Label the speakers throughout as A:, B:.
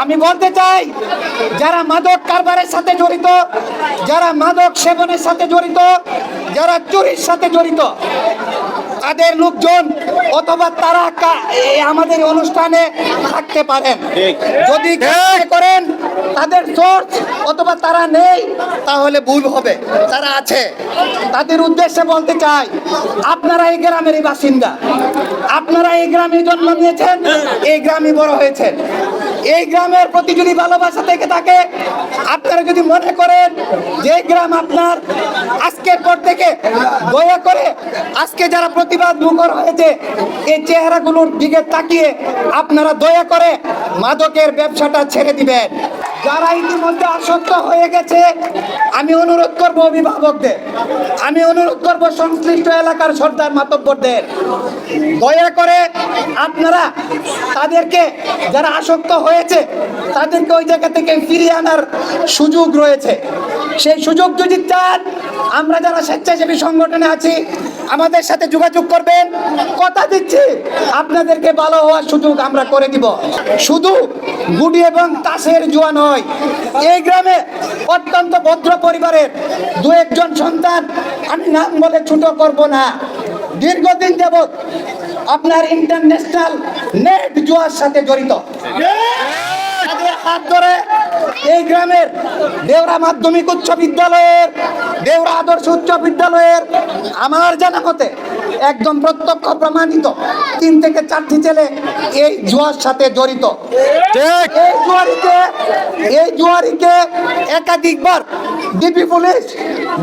A: আমি বলতে চাই, যারা মাদক কারবারের সাথে জড়িত, যারা মাদক সেবনের সাথে জড়িত, যারা চুরির সাথে জড়িত, তাদের লোকজন অথবা তারা আমাদের অনুষ্ঠানে থাকতে পারেন। যদি করেন তাদের সোর্স অথবা তারা নেই, তাহলে ভুল হবে। তারা আছে, তাদের উদ্দেশ্যে বলতে চাই, আপনারা এই গ্রামেরই বাসিন্দা, আপনারা এই গ্রামে জন্ম নিয়েছেন, এই গ্রামে বড় হয়েছেন। এই গ্রামের প্রতি যদি ভালোবাসা থেকে থাকে, আপনারা যদি মনে করেন যে এই গ্রাম আপনার, আজকের পর থেকে দয়া করে আজকে যারা প্রতিবাদ মুখর হয়েছে এই চেহারাগুলোর দিকে তাকিয়ে আপনারা দয়া করে মাদকের ব্যবসাটা ছেড়ে দিবেন। যারা ইতিমধ্যে আসক্ত হয়ে গেছে, আমি অনুরোধ করব অভিভাবকদের, আমি অনুরোধ করব সংশ্লিষ্ট এলাকার সর্দার মাতব্বরদের, দয়া করে আপনারা তাদেরকে, যারা আসক্ত হয়েছে তাদেরকে ওই জায়গা থেকে ফিরিয়ে আনার সুযোগ রয়েছে। সেই সুযোগ যদি চান, আমরা যারা স্বেচ্ছাসেবী সংগঠনে আছি আমাদের সাথে যোগাযোগ করবেন। কথা দিচ্ছি আপনাদেরকে ভালো হওয়ার সুযোগ আমরা করে দিব। শুধু গুডি এবং তাসের জুয়া নয়, এই গ্রামে অত্যন্ত ভদ্র পরিবারের দু একজন সন্তান, আমি নাম বলে ছোট করব না, দীর্ঘদিন যাবৎ আপনার ইন্টারন্যাশনাল নেট জুয়ার সাথে জড়িত। তাদের হাত ধরে এই গ্রামের দেওরা মাধ্যমিক উচ্চ বিদ্যালয়ের, দেওরা আদর্শ উচ্চ বিদ্যালয়ের আমার জানা মতে একদম প্রত্যক্ষ প্রমাণিত 3 থেকে 4টি ছেলে এই জুয়ার সাথে জড়িত। এই জুয়ারিকে একাধিকবার ডিবি পুলিশ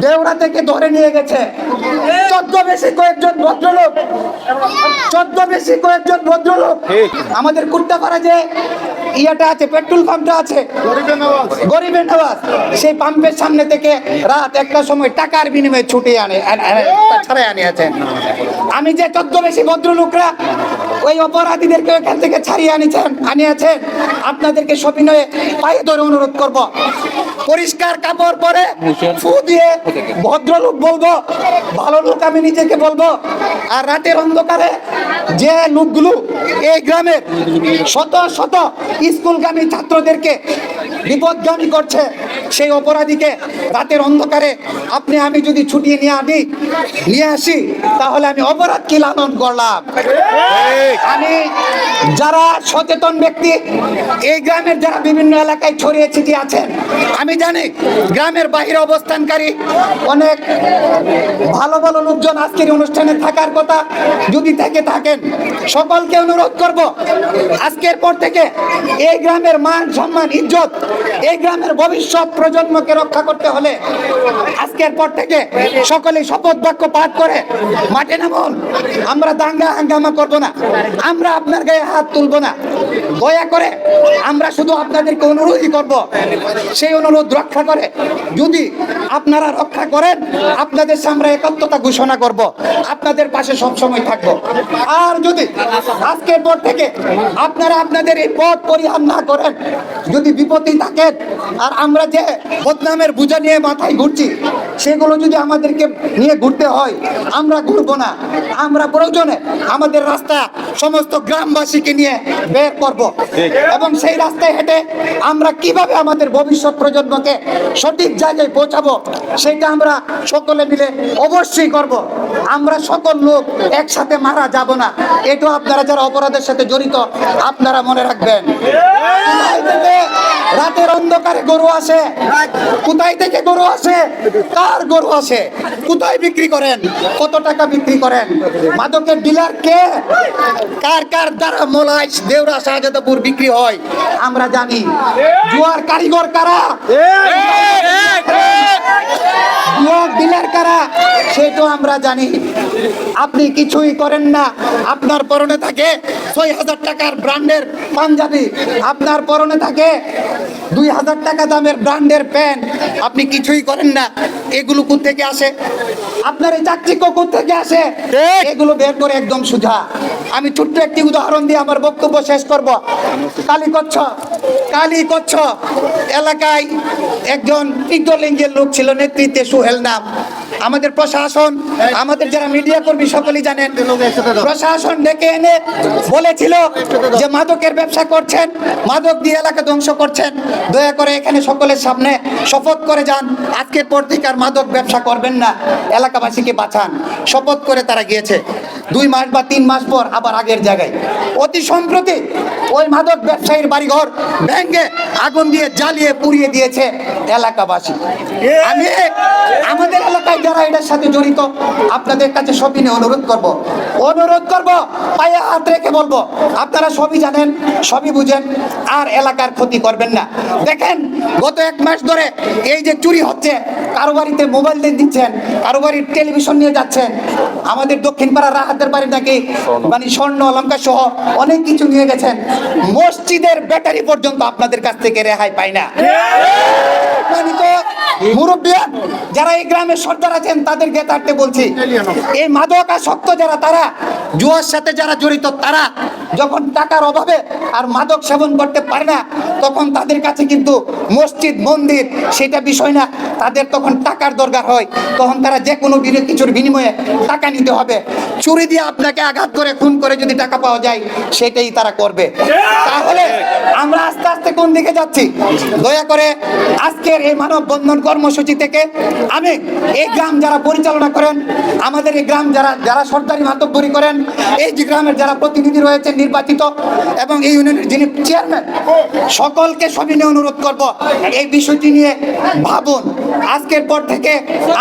A: দেওরা থেকে ধরে নিয়ে গেছে। 14 বেশি কয়েকজন ভদ্রলোক আমাদের কুট্টাপাড়া যে ইয়াটা আছে, পেট্রোল পাম্পটা আছে গরিবের নওয়াজ, সেই পাম্পের সামনে থেকে রাত 1টার সময় টাকার বিনিময়ে ছুটে ছাড়াই আনিয়েছেন। আমি যে 14 বেশি ভদ্রলোকরা ওই অপরাধীদেরকে এখান থেকে ছাড়িয়ে আনিয়েছেন, আপনাদেরকে সবিনয়ে পায়ে ধরে অনুরোধ করব, পরিষ্কার কাপড় পরে ফু দিয়ে ভদ্রলোক বলবো, ভালো লোক আমি নিজেকে বলবো। আর রাতের অন্ধকারে যে লোকগুলো এই গ্রামের শত শত স্কুলগামী ছাত্রদেরকে বিপদগামী করছে, সেই অপরাধীকে রাতের অন্ধকারে আমি যদি ছুটিয়ে নিয়ে আসি, তাহলে আমি অপরাধ কি লালন করলাম? আমি যারা সচেতন ব্যক্তি এই গ্রামের, যারা বিভিন্ন এলাকায় ছড়িয়ে ছিটিয়ে আছেন, আমি জানি গ্রামের বাইরে অবস্থানকারী অনেক ভালো ভালো লোকজন আজকের অনুষ্ঠানে থাকার কথা। যদি থেকে থাকেন, সকলকে অনুরোধ করব, আজকের পর থেকে এই গ্রামের মান সম্মান ইজ্জত, এই গ্রামের ভবিষ্যৎ প্রজন্মকে রক্ষা করতে হলে আজকের পর থেকে সকলে শপথ বাক্য পাঠ করে মাঠে নামুন। আমরা দাঙ্গা হাঙ্গামা করব না, আমরা আপনার গায়ে হাত তুলব না। দয়া করে আমরা শুধু আপনাদেরকে অনুরোধই করব, সেই অনুরোধ রক্ষা করে যদি আপনারা রক্ষা করেন, আপনাদের সামনে একাত্মতা ঘোষণা করব, আপনাদের পাশে সবসময় থাকবো। আর যদি আজকের পর থেকে আপনারা আপনাদের এই পথ পরিহার না করেন, যদি বিপত্তি থাকেন, আর আমরা যে বদনামের বোঝা নিয়ে মাথায় ঘুরছি, সেগুলো যদি আমাদেরকে নিয়ে ঘুরতে হয়, আমরা ঘুরবো না। আমরা প্রয়োজনে আমাদের রাস্তা সমস্ত গ্রামবাসীকে নিয়ে বের করব, এবং সেই রাস্তায় হেঁটে আমরা কিভাবে আমাদের ভবিষ্যৎ প্রজন্মকে সঠিক জায়গায় পৌঁছাবো, সেটা আমরা সকলে মিলে অবশ্যই করব। আমরা সকল লোক একসাথে মারা যাব না, এটা আপনারা যারা অপরাধের সাথে জড়িত আপনারা মনে রাখবেন। রাতের অন্ধকারে গরু আসে, কোথায় থেকে গরু আসে, কার গরু আসে, কোথায় বিক্রি করেন, কত টাকা বিক্রি করেন, মাদকের ডিলার কে, কার কার দ্বারা মোলাই দেওরা শাহজাদপুর বিক্রি হয় আমরা জানি। জুয়ার কারিগর কারা, জুয়ার ডিলার কারা, সেটাও আমরা জানি। আপনি কিছুই করেন না, আপনার পরনে থাকে ৬০০০ টাকার ব্র্যান্ডের পাঞ্জাবি, আপনার পরনে থাকে ২০০০ টাকা দামের ব্র্যান্ডের প্যান্ট, আপনি কিছুই করেন না। এগুলো কোথা থেকে আসে? আপনার এই চাকচিক্য কোথা থেকে আসে? এগুলো বের করে একদম সোজা। আমি ছোট্ট একটি উদাহরণ দিয়ে আমার বক্তব্য শেষ করব। কালীকচ্ছ এলাকায় একজন তীব্রলিঙ্গের লোক ছিল, নেতৃত্বে সোহেল নাম। আমাদের প্রশাসন, আমাদের যারা মিডিয়া কর্মী সকলেই জানেন, প্রশাসন ডেকে এনে বলেছিল যে মাদকের ব্যবসা করছেন, মাদক দিয়ে এলাকা ধ্বংস করছেন, দয়া করে এখানে সকলের সামনে শপথ করে যান আজকের পর থেকে আর মাদক ব্যবসা করবেন না, এলাকাবাসীকে বাঁচান। শপথ করে তারা গিয়েছে। 2 মাস বা 3 মাস পর আবার আগের জায়গায়। অতি সম্প্রতি ওই মাদক ব্যবসায়ীর বাড়িঘর ভেঙে আগুন দিয়ে জ্বালিয়ে পুড়িয়ে দিয়েছে এলাকাবাসী। আমি আমাদের এলাকায় যারা এটার সাথে জড়িত আপনাদের কাছে সবিনয়ে অনুরোধ করব, পায়ে হাত রেখে বলবো, আপনারা সবই জানেন, সবই বুঝেন, আর এলাকার ক্ষতি করবেন না। দেখেন গত 1 মাস ধরে এই যে চুরি হচ্ছে, কারো বাড়িতে মোবাইল দিয়ে দিচ্ছেন, কারো বাড়ির টেলিভিশন নিয়ে যাচ্ছেন। আমাদের দক্ষিণ পাড়ার রাহাতের বাড়ি নাকি মানে স্বর্ণ অলংকার সহ অনেক কিছু নিয়ে গেছেন। মসজিদের ব্যাটারি পর্যন্ত আপনাদের কাছ থেকে রেহাই পায় না। মুরব্বিয়ান যারা এই গ্রামের সর্দার আছেন তাদেরকে তাড়তে বলছি, এই মাদকাসক্ত যারা, তারা জুয়ার সাথে যারা জড়িত, তারা যখন টাকার অভাবে আর মাদক সেবন করতে পারে না, তখন তাদের কাছে কিন্তু মসজিদ মন্দির সেটা বিষয় না, তাদের তখন টাকার দরকার হয়। তখন তারা যে কোনো কিছুর বিনিময়ে টাকা নিতে হবে। চুরি দিয়ে আপনাকে আঘাত করে খুন করে যদি টাকা পাওয়া যায় সেটাই তারা করবে। তাহলে আমরা আস্তে আস্তে কোন দিকে যাচ্ছি? দয়া করে আজকের এই মানববন্ধন কর্মসূচি থেকে আমি এই গ্রাম যারা পরিচালনা করেন, আমাদের এই গ্রাম যারা সরকারি মাতব্বরি করেন, এই যে গ্রামের যারা প্রতিনিধি রয়েছে নির্বাচিত এবং এই ইউনিয়নের যিনি চেয়ারম্যান, সকলকে সবিনয়ে অনুরোধ করব এই বিষয়টি নিয়ে ভাবুন। আজকের পর থেকে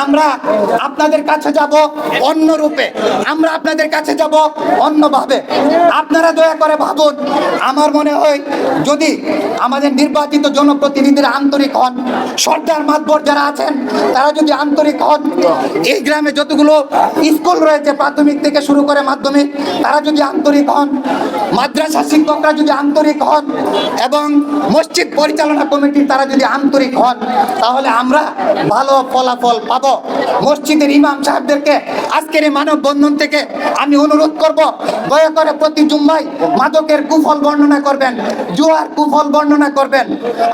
A: আমরা আপনাদের কাছে যাব অন্য রূপে, আমরা আপনাদের কাছে যাব অন্যভাবে। আপনারা দয়া করে ভাবুন। আমার মনে হয় যদি আমাদের নির্বাচিত জনপ্রতিনিধিরা আন্তরিক হন, সর্দার মাতবর যারা আছেন তারা যদি আন্তরিক হন, এই গ্রামে যতগুলো স্কুল রয়েছে প্রাথমিক থেকে শুরু করে মাধ্যমিক, তারা যদি আন্তরিক হন, মাদ্রাসা শিক্ষকরা যদি আন্তরিক হন এবং মসজিদ পরিচালনা কমিটি তারা যদি আন্তরিক হন, তাহলে আমরা ভালো ফলাফল পাবো। মসজিদের ইমাম সাহেবদেরকে আজকের এই মানববন্ধন থেকে আমি অনুরোধ করব, দয়া করে প্রতি জুম্মায় মাদকের কুফল বর্ণনা করবেন, জুয়ার কুফল বর্ণনা করবেন।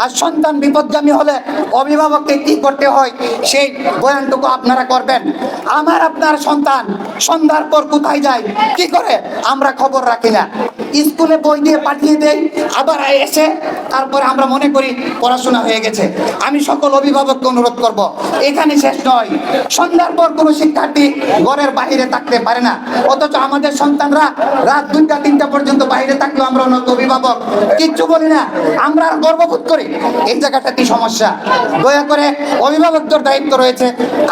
A: আর সন্তান বিপদগামী হলে অভিভাবককে কি করতে হয় সেই বয়ানটুকু আপনারা করবেন। আমার আপনার সন্তান সন্ধ্যার পর কোথায় যায়, কি করে, আমরা খবর রাখি না। স্কুলে বই দিয়ে পাঠিয়ে দেই, আবার এসে তারপরে আমরা মনে করি পড়াশোনা হয়ে গেছে। আমি সকল অভিভাবককে অনুরোধ করব, এখানে শেষ নয়। সন্ধ্যার পর কোনো শিক্ষার্থী ঘরের বাইরে থাকতে পারে না, অথচ আমাদের সন্তানরা রাত 2টা 3টা পর্যন্ত বাইরে থাকলেও আমরা অন্য অভিভাবক কিচ্ছু বলি না, আমরা গর্ববোধ করি। এই জায়গাটা কি সমস্যা? দয়া করে অভিভাবকদের দায়িত্ব রয়েছে,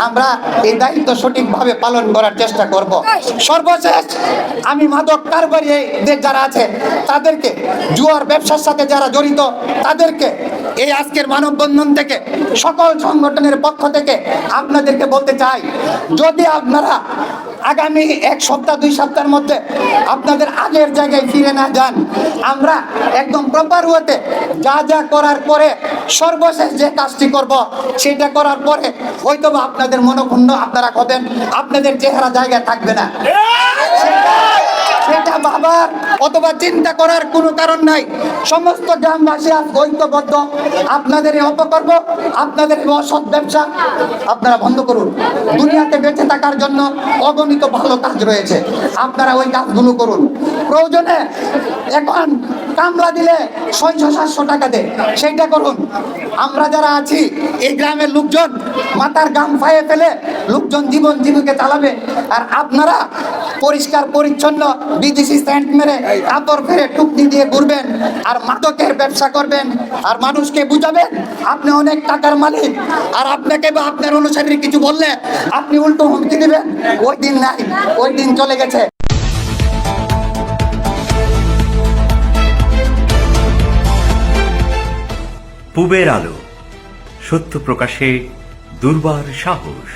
A: আমরা এই দায়িত্ব সঠিকভাবে পালন করার চেষ্টা করব। সর্বশেষ আমি মাদক কারবারিদের যারা আছে তাদেরকে, জুয়ার ব্যবসার সাথে যারা জড়িত তাদেরকে এই আজকের মানববন্ধন থেকে সকল সংগঠনের পক্ষ থেকে আপনাদেরকে বলতে চাই, যদি আপনারা আগামী 1 সপ্তাহ 2 সপ্তাহের মধ্যে আপনাদের আগের জায়গায় ফিরে না যান, আমরা একদম প্রপার ওয়েতে যা যা করার পরে সর্বশেষ যে কাজটি করব সেটা করার পরে হয়তো বা আপনাদের মনোক্ষুণ্ণ আপনারা হবেন, আপনাদের চেহারা জায়গায় থাকবে না। সেটা ভাবার অথবা চিন্তা করার কোনো কারণ নাই। সমস্ত গ্রামবাসী আজ ঐক্যবদ্ধ। আপনাদের এই অপকর্ম, আপনাদের এই অসৎ ব্যবসা আপনারা বন্ধ করুন। দুনিয়াতে বেঁচে থাকার জন্য অগণিত ভালো কাজ রয়েছে, আপনারা ওই কাজগুলো করুন। প্রয়োজনে এখন কামলা দিলে 600-700 টাকা দেয়, সেইটা করুন। আমরা যারা আছি এই গ্রামের লোকজন মাথার গাম ফায়ে ফেলে লোকজন জীবন জীবিকা চালাবে, আর আপনারা পরিষ্কার পরিচ্ছন্ন বিদেশি সেন্ট মেরে কাপড় ফেরে টুকনি দিয়ে ঘুরবেন আর মাদকের ব্যবসা করবেন আর মানুষকে বুঝাবেন আপনি অনেক টাকার মালিক, আর আপনাকে বা আপনার অনুসারী কিছু বললে আপনি উল্টো হুমকি দিবেন। ওই দিন নাই, ওই দিন চলে গেছে।
B: পূবের আলো, সত্য প্রকাশে দুর্বার সাহস।